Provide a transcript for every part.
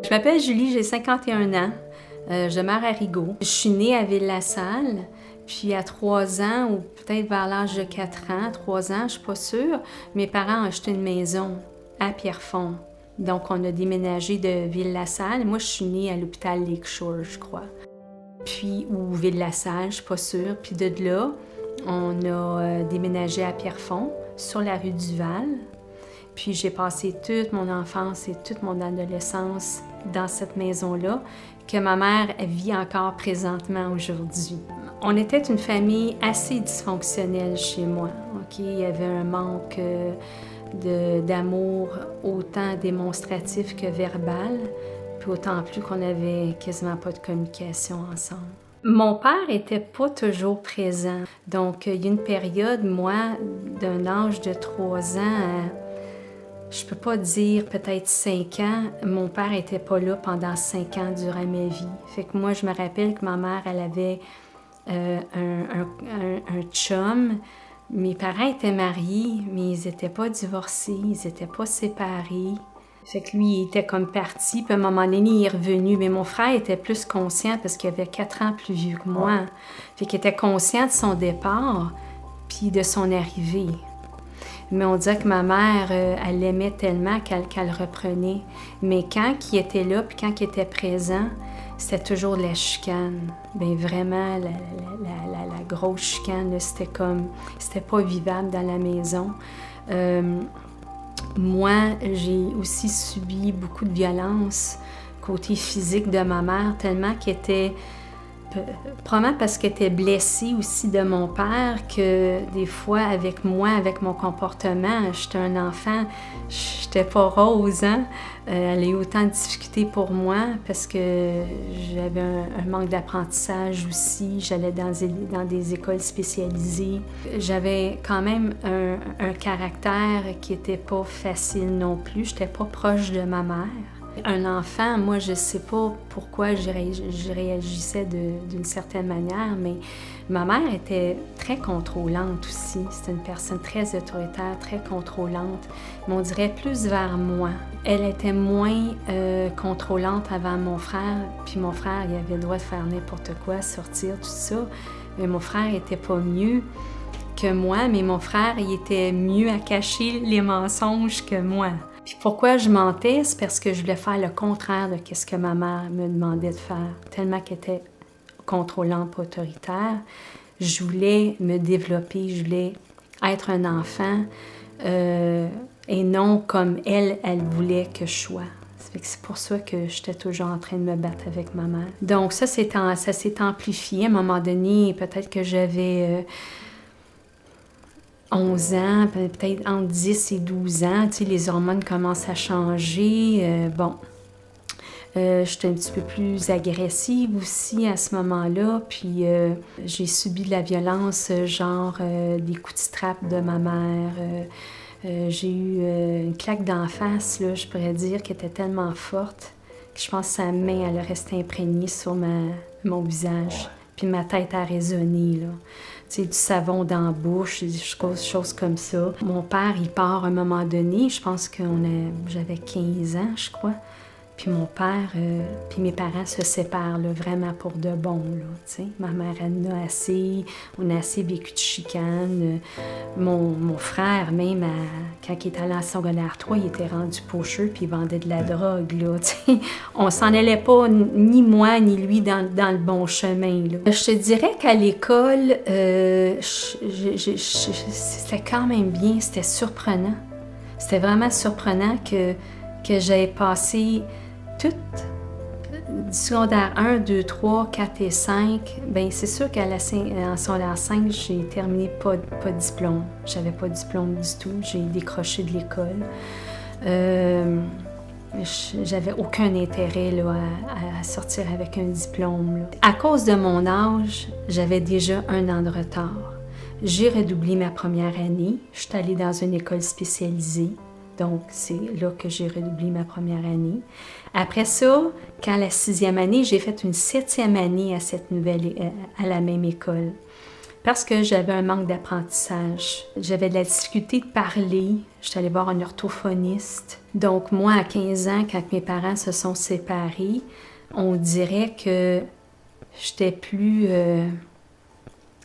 Je m'appelle Julie, j'ai 51 ans. Je demeure à Rigaud. Je suis née à Ville-la-Salle, puis à 3 ans, ou peut-être vers l'âge de 4 ans, 3 ans, je ne suis pas sûre, mes parents ont acheté une maison à Pierrefonds. Donc, on a déménagé de Ville-la-Salle. Moi, je suis née à l'hôpital Lakeshore, je crois. Puis, ou Ville-la-Salle, je ne suis pas sûre. Puis de là, on a déménagé à Pierrefonds, sur la rue Duval. Puis j'ai passé toute mon enfance et toute mon adolescence dans cette maison-là, que ma mère vit encore présentement aujourd'hui. On était une famille assez dysfonctionnelle chez moi. Okay? Il y avait un manque d'amour autant démonstratif que verbal, puis autant plus qu'on avait quasiment pas de communication ensemble. Mon père était pas toujours présent. Donc, il y a une période, moi, d'un âge de 3 ans à, je peux pas dire peut-être 5 ans, mon père était pas là pendant 5 ans durant ma vie. Fait que moi, je me rappelle que ma mère, elle avait un chum. Mes parents étaient mariés, mais ils étaient pas divorcés, ils étaient pas séparés. Fait que lui, il était comme parti, puis à un moment donné, il est revenu. Mais mon frère était plus conscient parce qu'il avait 4 ans plus vieux que moi. Fait qu'il était conscient de son départ, puis de son arrivée. Mais on dirait que ma mère, elle l'aimait tellement qu'elle reprenait. Mais quand il était là, puis quand il était présent, c'était toujours de la chicane. Bien vraiment, la grosse chicane, c'était comme, c'était pas vivable dans la maison. Moi, j'ai aussi subi beaucoup de violence côté physique de ma mère, tellement qu'elle était, probablement parce qu'elle était blessée aussi de mon père, que des fois, avec moi, avec mon comportement, j'étais un enfant, j'étais pas rose, hein? Elle a eu autant de difficultés pour moi parce que j'avais un manque d'apprentissage aussi. J'allais dans des écoles spécialisées. J'avais quand même un caractère qui était pas facile non plus. J'étais pas proche de ma mère. Un enfant, moi, je sais pas pourquoi je réagissais d'une certaine manière, mais ma mère était très contrôlante aussi. C'était une personne très autoritaire, très contrôlante, mais on dirait plus vers moi. Elle était moins contrôlante avant mon frère, puis mon frère, il avait le droit de faire n'importe quoi, sortir, tout ça, mais mon frère était pas mieux que moi, mais mon frère, il était mieux à cacher les mensonges que moi. Puis pourquoi je mentais, c'est parce que je voulais faire le contraire de ce que ma mère me demandait de faire. Tellement qu'elle était contrôlante, pas autoritaire, je voulais me développer, je voulais être un enfant et non comme elle voulait que je sois. C'est pour ça que j'étais toujours en train de me battre avec ma mère. Donc ça s'est amplifié. À un moment donné, peut-être que j'avais 11 ans, peut-être entre 10 et 12 ans, tu sais, les hormones commencent à changer. J'étais un petit peu plus agressive aussi à ce moment-là, puis j'ai subi de la violence, genre des coups de strap de ma mère. J'ai eu une claque d'en face, là, je pourrais dire, qui était tellement forte que je pense que sa main, elle restait imprégnée sur mon visage. Puis ma tête a résonné, là. Tu sais, du savon dans la bouche, des choses comme ça. Mon père, il part à un moment donné, je pense que j'avais 15 ans, je crois. Puis mon père, puis mes parents se séparent, là, vraiment pour de bon, là, tu sais. Ma mère, elle a assez, on a assez vécu de chicanes. Mon frère, même, quand il était allé en secondaire 3, il était rendu pocheux, puis il vendait de la drogue, là, tu sais. On s'en allait pas, ni moi, ni lui, dans le bon chemin, là. Je te dirais qu'à l'école, c'était quand même bien, c'était surprenant. C'était vraiment surprenant que j'avais passé tout du secondaire 1, 2, 3, 4 et 5. Bien, c'est sûr qu'en secondaire 5, j'ai terminé pas de diplôme. J'avais pas de diplôme du tout. J'ai décroché de l'école. J'avais aucun intérêt là, à sortir avec un diplôme, là. À cause de mon âge, j'avais déjà 1 an de retard. J'ai redoublé ma première année. Je suis allée dans une école spécialisée. Donc, c'est là que j'ai redoublé ma première année. Après ça, quand la 6e année, j'ai fait une 7e année à la même école. Puis parce que j'avais un manque d'apprentissage. J'avais de la difficulté de parler. J'étais allée voir un orthophoniste. Donc moi, à 15 ans, quand mes parents se sont séparés, on dirait que j'étais plus...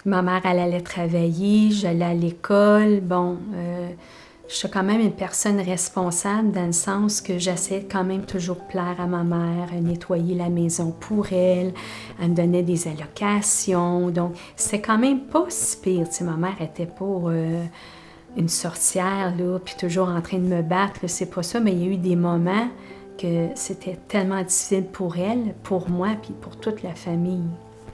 ma mère, elle allait travailler, j'allais à l'école. Bon, j'étais quand même une personne responsable dans le sens que j'essayais quand même toujours plaire à ma mère, nettoyer la maison pour elle. Elle me donnait des allocations. Donc, c'était quand même pas si pire. Tu sais, ma mère était pas une sorcière, là, puis toujours en train de me battre. C'est pas ça, mais il y a eu des moments que c'était tellement difficile pour elle, pour moi, puis pour toute la famille.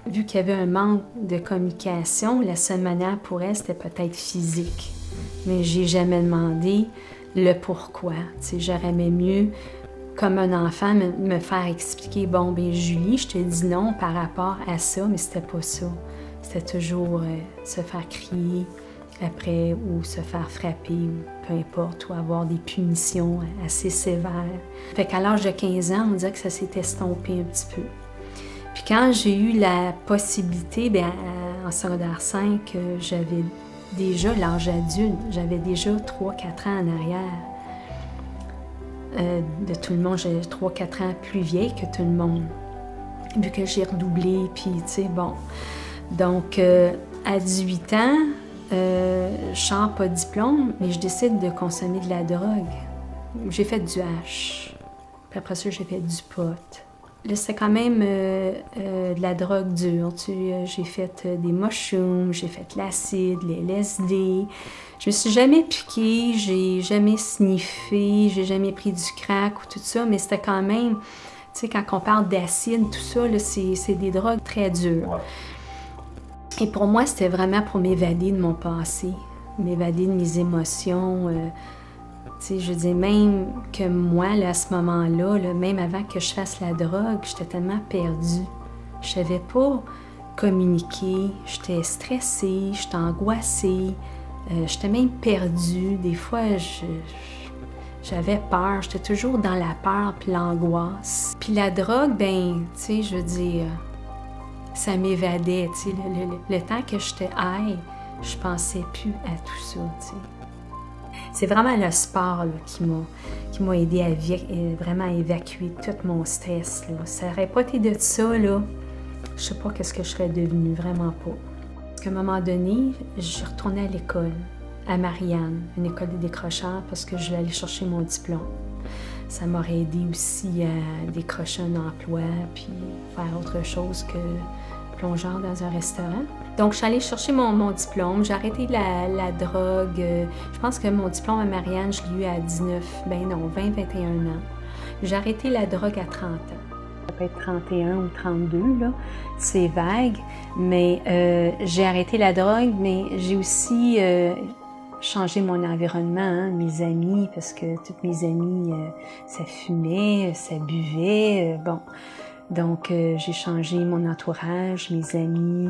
Vu qu'il y avait un manque de communication, la seule manière pour elle, c'était peut-être physique. Mais j'ai jamais demandé le pourquoi. Tu sais, j'aurais aimé mieux, comme un enfant, me faire expliquer, bon, ben Julie, je te dis non par rapport à ça, mais c'était pas ça. C'était toujours se faire crier après ou se faire frapper ou peu importe, ou avoir des punitions assez sévères. Fait qu'à l'âge de 15 ans, on dirait que ça s'est estompé un petit peu. Puis quand j'ai eu la possibilité, bien, en secondaire 5, j'avais déjà l'âge adulte, j'avais déjà 3-4 ans en arrière de tout le monde. J'avais 3-4 ans plus vieille que tout le monde, vu que j'ai redoublé, puis tu sais, bon. Donc, à 18 ans, je sors pas de diplôme, mais je décide de consommer de la drogue. J'ai fait du hash, puis après ça, j'ai fait du pot. Là, c'était quand même de la drogue dure. J'ai fait des mushrooms, j'ai fait l'acide, les LSD. Je me suis jamais piquée, j'ai jamais sniffé, j'ai jamais pris du crack ou tout ça, mais c'était quand même, tu sais, quand on parle d'acide, tout ça, c'est des drogues très dures. Et pour moi, c'était vraiment pour m'évader de mon passé, m'évader de mes émotions. Tu sais, je dis même que moi, là, à ce moment-là, là, même avant que je fasse la drogue, j'étais tellement perdue. Je savais pas communiquer, j'étais stressée, j'étais angoissée, j'étais même perdue. Des fois, j'avais peur, j'étais toujours dans la peur puis l'angoisse. Puis la drogue, ben, tu sais, je veux dire, ça m'évadait, tu sais. Le temps que j'étais high, je pensais plus à tout ça, tu sais. C'est vraiment le sport là, qui m'a aidé à vraiment évacuer tout mon stress. Là. Ça n'aurait pas été de ça, là, je sais pas qu'est-ce que je serais devenue, vraiment pas. Parce qu'à un moment donné, je retournais à l'école, à Marianne, une école de décrocheurs, parce que je voulais aller chercher mon diplôme. Ça m'aurait aidé aussi à décrocher un emploi, puis faire autre chose que plongeur dans un restaurant. Donc, je suis allée chercher mon diplôme. J'ai arrêté la drogue. Je pense que mon diplôme à Marianne, je l'ai eu à 20-21 ans. J'ai arrêté la drogue à 30 ans. Ça peut être 31 ou 32, là. C'est vague. Mais j'ai arrêté la drogue, mais j'ai aussi changé mon environnement, hein, mes amis, parce que toutes mes amies, ça fumait, ça buvait. Bon. Donc, j'ai changé mon entourage, mes amis.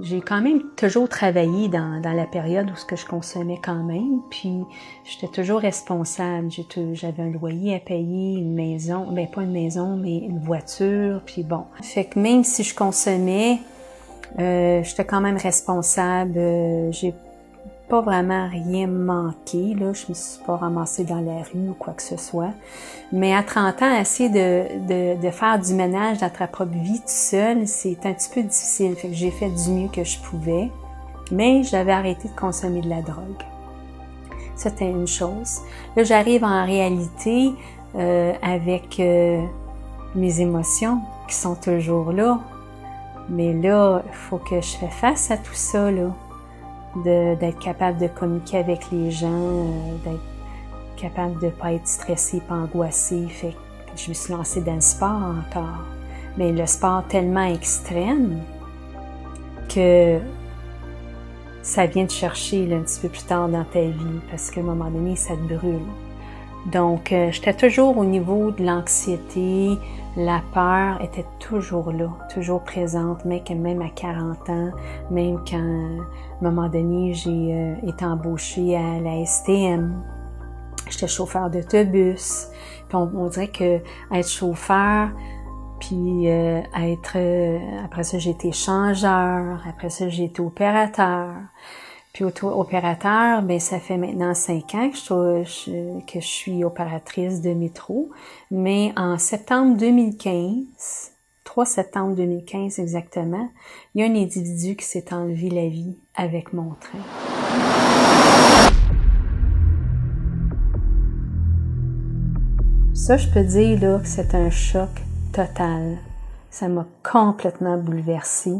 J'ai quand même toujours travaillé dans la période où ce que je consommais quand même, puis j'étais toujours responsable. J'avais un loyer à payer, une maison, ben pas une maison, mais une voiture, puis bon. Fait que même si je consommais, j'étais quand même responsable. J'ai pas vraiment rien manqué, là. Je me suis pas ramassée dans la rue ou quoi que ce soit. Mais à 30 ans, essayer de faire du ménage dans ta propre vie tout seul, c'est un petit peu difficile. Fait que j'ai fait du mieux que je pouvais. Mais j'avais arrêté de consommer de la drogue. C'était une chose. Là, j'arrive en réalité avec mes émotions qui sont toujours là. Mais là, il faut que je fasse face à tout ça, là. D'être capable de communiquer avec les gens, d'être capable de ne pas être stressée, pas angoissée. Fait que je me suis lancée dans le sport encore. Mais le sport tellement extrême que ça vient te chercher là, un petit peu plus tard dans ta vie parce qu'à un moment donné, ça te brûle. Donc, j'étais toujours au niveau de l'anxiété, la peur était toujours là, toujours présente, même à 40 ans, même quand, à un moment donné, j'ai été embauchée à la STM. J'étais chauffeur d'autobus. Puis on dirait que être chauffeur, Puis après ça, j'ai été changeur, après ça, j'ai été opérateur. Puis opérateur, ben ça fait maintenant 5 ans que je suis opératrice de métro. Mais en septembre 2015, 3 septembre 2015 exactement, il y a un individu qui s'est enlevé la vie avec mon train. Ça, je peux dire là que c'est un choc total. Ça m'a complètement bouleversée.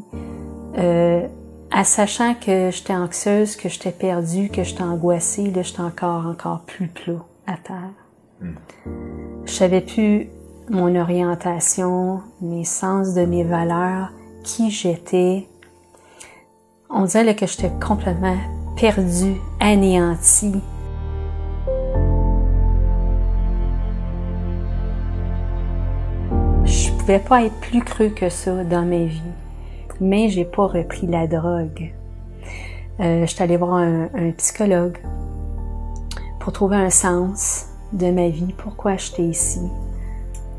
À sachant que j'étais anxieuse, que j'étais perdue, que j'étais angoissée, là, j'étais encore plus plat à terre. Je savais plus mon orientation, mes sens de mes valeurs, qui j'étais. On dirait là, que j'étais complètement perdue, anéantie. Je pouvais pas être plus creux que ça dans ma vie. Mais j'ai pas repris la drogue. Je suis allée voir un psychologue pour trouver un sens de ma vie, pourquoi j'étais ici.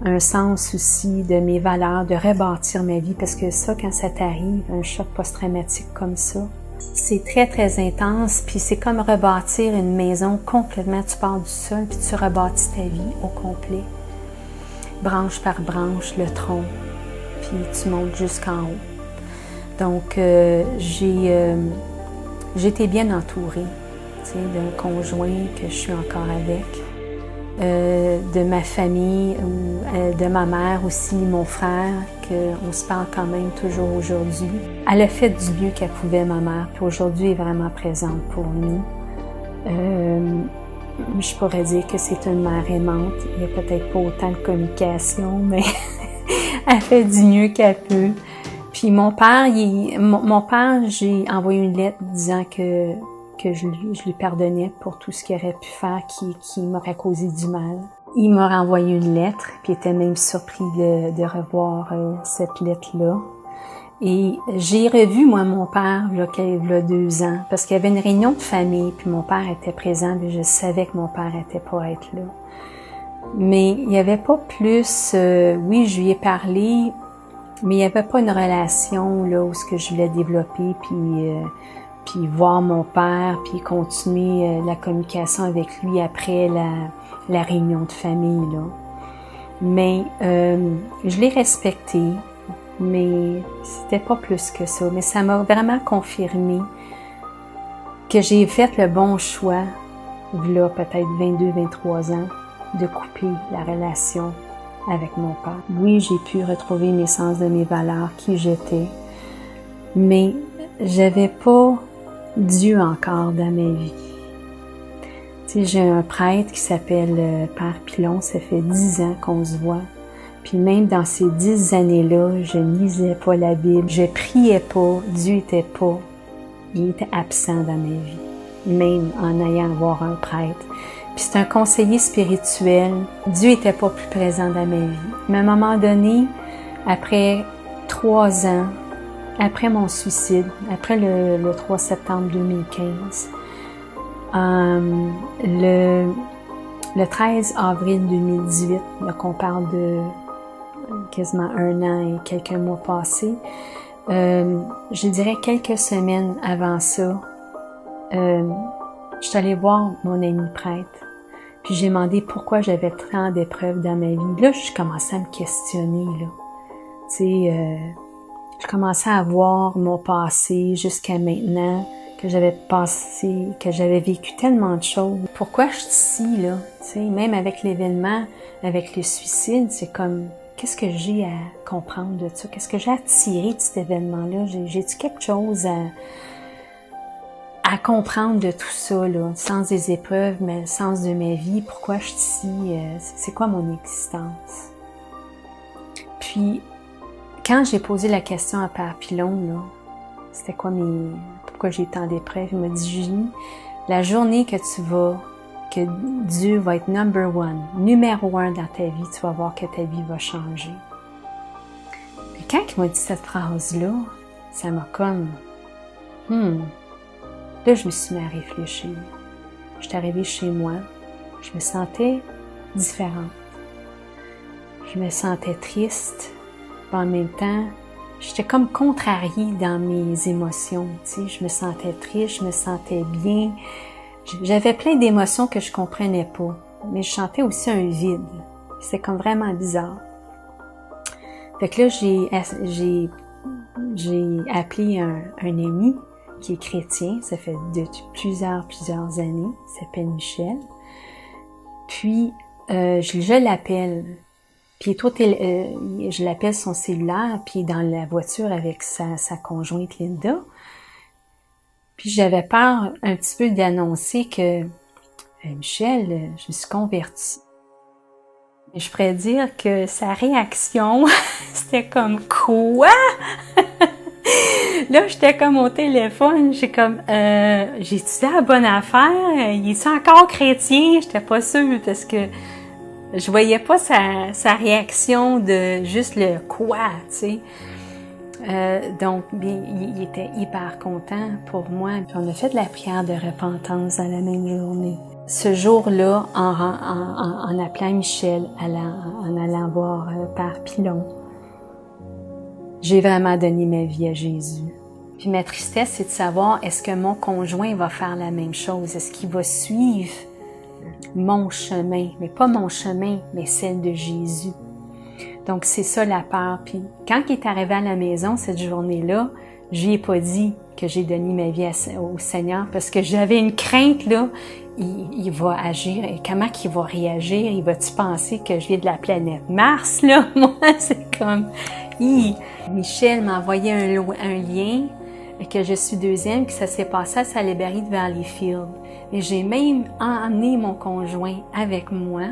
Un sens aussi de mes valeurs, de rebâtir ma vie, parce que ça, quand ça t'arrive, un choc post-traumatique comme ça, c'est très, très intense, puis c'est comme rebâtir une maison complètement. Tu pars du sol, puis tu rebâtis ta vie au complet. Branche par branche, le tronc, puis tu montes jusqu'en haut. Donc, j'ai été bien entourée, d'un conjoint que je suis encore avec, de ma famille, de ma mère aussi, mon frère, qu'on se parle quand même toujours aujourd'hui. Elle a fait du mieux qu'elle pouvait, ma mère, puis aujourd'hui elle est vraiment présente pour nous. Je pourrais dire que c'est une mère aimante. Il n'y a peut-être pas autant de communication, mais elle fait du mieux qu'elle peut. Puis mon père, j'ai envoyé une lettre disant que je lui pardonnais pour tout ce qu'il aurait pu faire qui m'aurait causé du mal. Il m'a renvoyé une lettre, puis il était même surpris de revoir cette lettre-là. Et j'ai revu, moi, mon père, il y a 2 ans, parce qu'il y avait une réunion de famille, puis mon père était présent, mais je savais que mon père était pas être là. Mais il n'y avait pas plus, oui, je lui ai parlé, mais il n'y avait pas une relation là où ce que je voulais développer, puis voir mon père, puis continuer la communication avec lui après la réunion de famille là. Mais je l'ai respecté, mais c'était pas plus que ça. Mais ça m'a vraiment confirmé que j'ai fait le bon choix, là peut-être 22-23 ans, de couper la relation avec mon père. Oui, j'ai pu retrouver mes sens de mes valeurs, qui j'étais, mais j'avais pas Dieu encore dans ma vie. Tu sais, j'ai un prêtre qui s'appelle Père Pilon, ça fait 10 ans qu'on se voit. Puis même dans ces 10 années-là, je ne lisais pas la Bible, je priais pas, Dieu était il était absent dans ma vie, même en ayant à voir un prêtre. Puis c'est un conseiller spirituel. Dieu était pas plus présent dans ma vie. Mais à un moment donné, après 3 ans, après mon suicide, après le 3 septembre 2015, le 13 avril 2018, là qu'on parle de quasiment 1 an et quelques mois passés, je dirais quelques semaines avant ça, je suis allée voir mon ami prêtre. Puis j'ai demandé pourquoi j'avais tant d'épreuves dans ma vie. Là, je commençais à me questionner, là. Tu sais, je commençais à voir mon passé jusqu'à maintenant, que j'avais vécu tellement de choses. Pourquoi je suis ici, là? Tu sais, même avec l'événement, avec le suicide, c'est comme, qu'est-ce que j'ai à comprendre de ça? Qu'est-ce que j'ai à tirer de cet événement-là? J'ai-tu quelque chose à comprendre de tout ça, là, le sens des épreuves, mais le sens de ma vie, pourquoi je suis ici, c'est quoi mon existence? Puis, quand j'ai posé la question à Père Pilon, là, c'était quoi pourquoi j'ai eu tant d'épreuves, il m'a dit, Julie, la journée que que Dieu va être numéro 1 dans ta vie, tu vas voir que ta vie va changer. Puis quand il m'a dit cette phrase-là, ça m'a comme, Là, je me suis mis à réfléchir. Je suis arrivée chez moi. Je me sentais différente. Je me sentais triste. Puis en même temps, j'étais comme contrariée dans mes émotions, tu sais. Je me sentais triste, je me sentais bien. J'avais plein d'émotions que je comprenais pas, mais je sentais aussi un vide. C'était comme vraiment bizarre. Fait que là, j'ai appelé un ami qui est chrétien, ça fait depuis plusieurs années, il s'appelle Michel. Puis, je l'appelle. Puis je l'appelle son cellulaire, puis dans la voiture avec sa conjointe Linda. Puis j'avais peur un petit peu d'annoncer que Michel, je me suis convertie. Et je pourrais dire que sa réaction, c'était comme quoi? Là, j'étais comme au téléphone, j'ai comme j'ai-tu la bonne affaire? Il est encore chrétien? J'étais pas sûre parce que je voyais pas sa réaction de juste le quoi, tu sais. Donc, bien, il était hyper content pour moi. Puis on a fait de la prière de repentance dans la même journée. Ce jour-là, en appelant Michel, en allant voir Père Pilon, j'ai vraiment donné ma vie à Jésus. Puis ma tristesse, c'est de savoir, est-ce que mon conjoint va faire la même chose? Est-ce qu'il va suivre mon chemin? Mais pas mon chemin, mais celle de Jésus. Donc, c'est ça la peur. Puis, quand il est arrivé à la maison cette journée-là, je lui ai pas dit que j'ai donné ma vie au Seigneur parce que j'avais une crainte, là. Il va agir. Et comment qu'il va réagir? Il va-tu penser que je viens de la planète Mars, là? Moi, c'est comme... Michel m'a envoyé un lien que je suis deuxième, que ça s'est passé à Salaberry de Valleyfield. Et j'ai même emmené mon conjoint avec moi.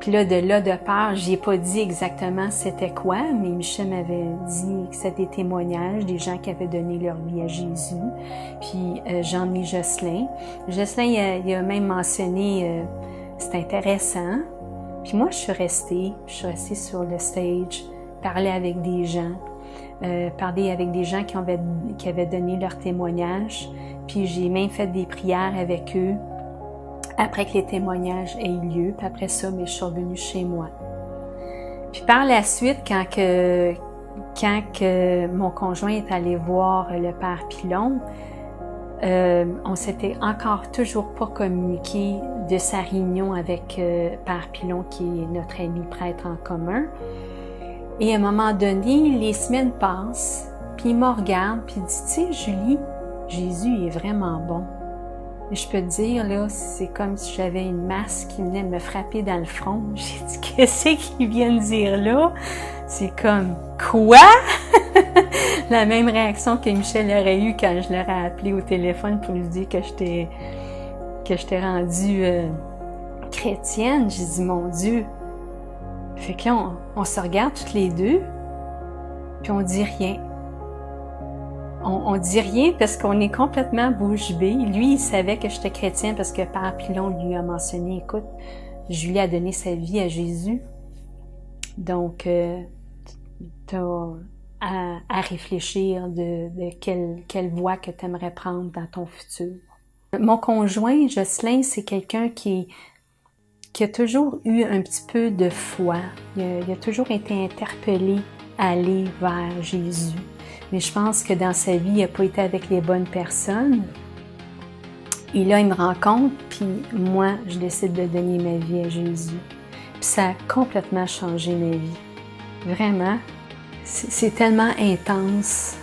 Puis là, de peur, j'ai pas dit exactement c'était quoi, mais Michel m'avait dit que c'était des témoignages des gens qui avaient donné leur vie à Jésus. Puis j'ai emmené Jocelyn. Jocelyn, il a même mentionné, c'est intéressant. Puis moi, je suis restée sur le stage, parler avec des gens, qui avaient donné leur témoignage. Puis j'ai même fait des prières avec eux après que les témoignages aient eu lieu. Puis après ça, je suis revenue chez moi. Puis par la suite, quand mon conjoint est allé voir le Père Pilon, on s'était encore toujours pas communiqué de sa réunion avec Père Pilon, qui est notre ami prêtre en commun. Et à un moment donné, les semaines passent, puis il me regarde, puis il dit, tu sais, Julie, Jésus est vraiment bon. Et je peux te dire, là, c'est comme si j'avais une masse qui venait me frapper dans le front. J'ai dit, qu'est-ce qu'il vient de dire là? C'est comme, quoi? La même réaction que Michel aurait eue quand je l'aurais appelé au téléphone pour lui dire que j'étais rendue chrétienne. J'ai dit, mon Dieu. Fait que là, on se regarde toutes les deux, puis on dit rien. On dit rien parce qu'on est complètement bouche bée. Lui, il savait que j'étais chrétien parce que Père Pilon lui a mentionné, écoute, Julie a donné sa vie à Jésus. Donc, t'as à réfléchir de quelle voie que tu aimerais prendre dans ton futur. Mon conjoint, Jocelyn, c'est quelqu'un qui a toujours eu un petit peu de foi. Il a toujours été interpellé à aller vers Jésus. Mais je pense que dans sa vie, il n'a pas été avec les bonnes personnes. Et là, il me rencontre, puis moi, je décide de donner ma vie à Jésus. Puis ça a complètement changé ma vie. Vraiment. C'est tellement intense.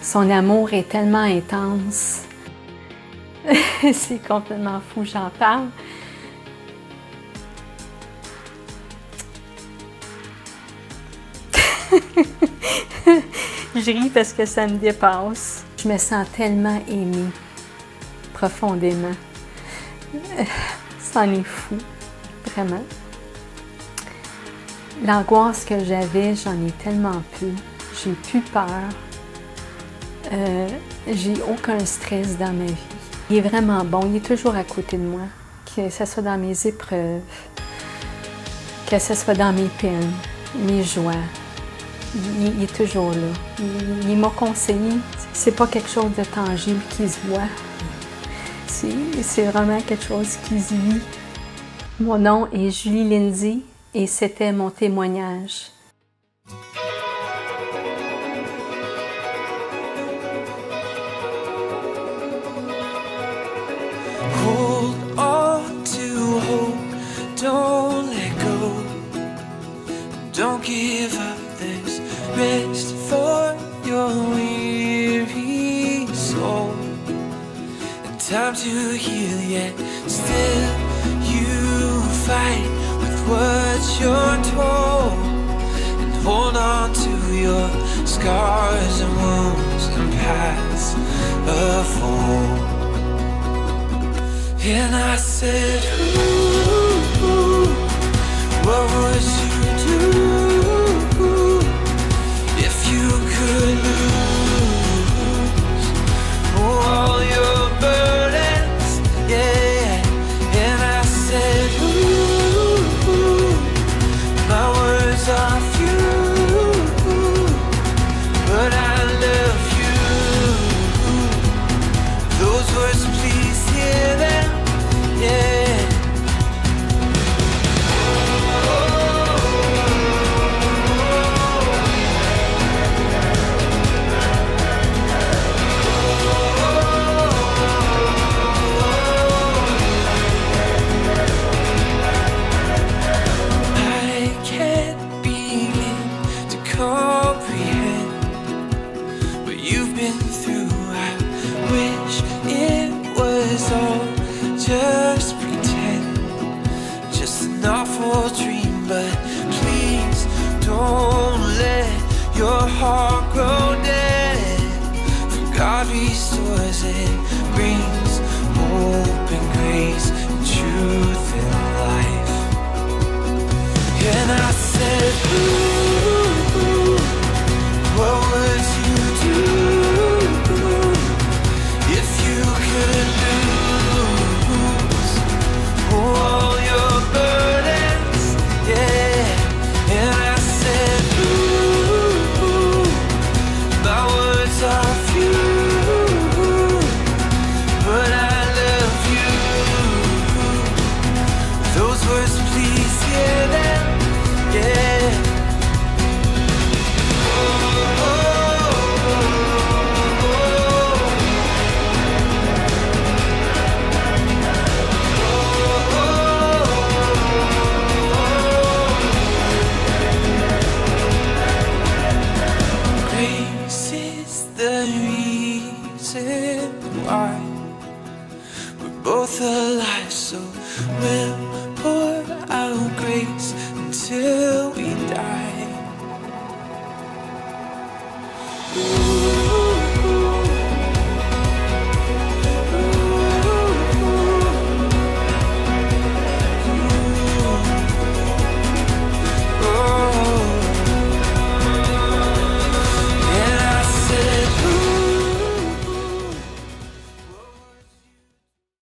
Son amour est tellement intense. C'est complètement fou, j'en parle. Je ris parce que ça me dépasse. Je me sens tellement aimée, profondément. C'en est fou, vraiment. L'angoisse que j'avais, j'en ai tellement peu. J'ai plus peur. J'ai aucun stress dans ma vie. Il est vraiment bon, il est toujours à côté de moi. Que ce soit dans mes épreuves, que ce soit dans mes peines, mes joies. Il est toujours là. Il m'a conseillé. C'est pas quelque chose de tangible qui se voit. C'est vraiment quelque chose qui se vit. Mon nom est Julie Lindsay et c'était mon témoignage. don't give up, there's rest for your weary soul, and time to heal, yet still you fight with what you're told, and hold on to your scars and wounds and paths of old. And I said, ooh, what would you